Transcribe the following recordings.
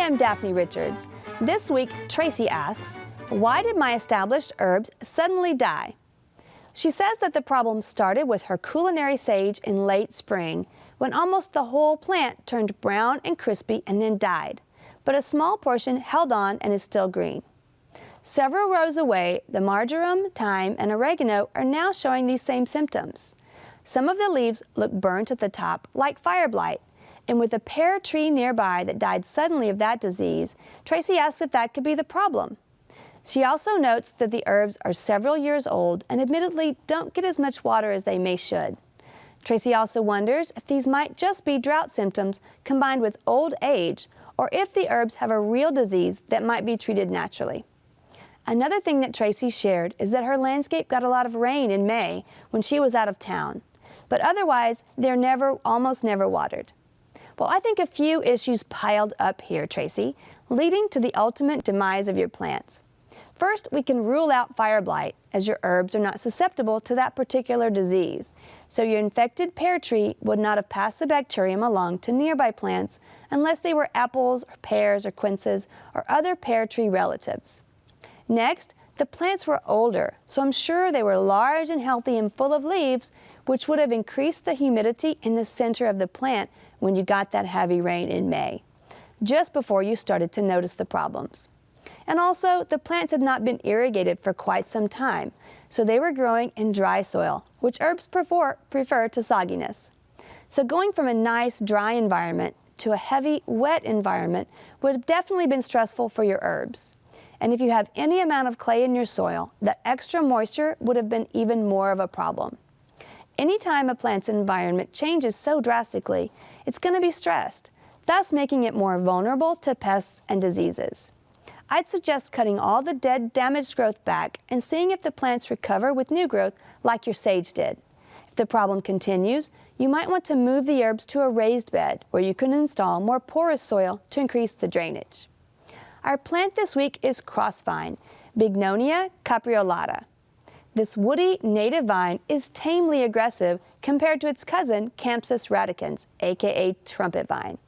I'm Daphne Richards. This week, Tracy asks, why did my established herbs suddenly die? She says that the problem started with her culinary sage in late spring, when almost the whole plant turned brown and crispy and then died, but a small portion held on and is still green. Several rows away, the marjoram, thyme, and oregano are now showing these same symptoms. Some of the leaves look burnt at the top, like fire blight, and with a pear tree nearby that died suddenly of that disease, Tracy asks if that could be the problem. She also notes that the herbs are several years old and admittedly don't get as much water as they may should. Tracy also wonders if these might just be drought symptoms combined with old age, or if the herbs have a real disease that might be treated naturally. Another thing that Tracy shared is that her landscape got a lot of rain in May when she was out of town, but otherwise they're almost never watered. Well, I think a few issues piled up here, Tracy, leading to the ultimate demise of your plants. First, we can rule out fire blight, as your herbs are not susceptible to that particular disease, so your infected pear tree would not have passed the bacterium along to nearby plants unless they were apples or pears or quinces or other pear tree relatives. Next, the plants were older, so I'm sure they were large and healthy and full of leaves, which would have increased the humidity in the center of the plant when you got that heavy rain in May, just before you started to notice the problems. And also, the plants had not been irrigated for quite some time, so they were growing in dry soil, which herbs prefer to sogginess. So going from a nice dry environment to a heavy wet environment would have definitely been stressful for your herbs. And if you have any amount of clay in your soil, that extra moisture would have been even more of a problem. Anytime a plant's environment changes so drastically, it's going to be stressed, thus making it more vulnerable to pests and diseases. I'd suggest cutting all the dead, damaged growth back and seeing if the plants recover with new growth like your sage did. If the problem continues, you might want to move the herbs to a raised bed where you can install more porous soil to increase the drainage. Our plant this week is Crossvine, Bignonia capreolata. This woody native vine is tamely aggressive compared to its cousin, Campsis radicans, aka trumpet vine.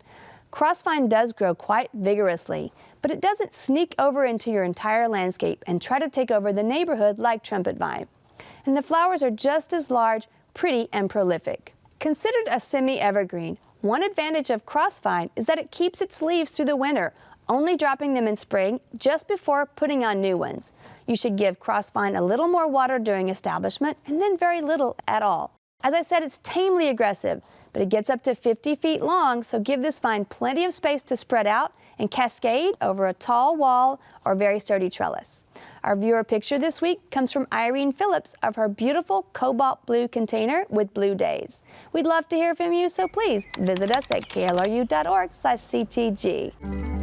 Crossvine does grow quite vigorously, but it doesn't sneak over into your entire landscape and try to take over the neighborhood like trumpet vine. And the flowers are just as large, pretty, and prolific. Considered a semi-evergreen, one advantage of Crossvine is that it keeps its leaves through the winter, only dropping them in spring just before putting on new ones. You should give Crossvine a little more water during establishment and then very little at all. As I said, it's tamely aggressive, but it gets up to 50 feet long, so give this vine plenty of space to spread out and cascade over a tall wall or very sturdy trellis. Our viewer picture this week comes from Irene Phillips of her beautiful cobalt blue container with blue days. We'd love to hear from you, so please visit us at klru.org/ctg.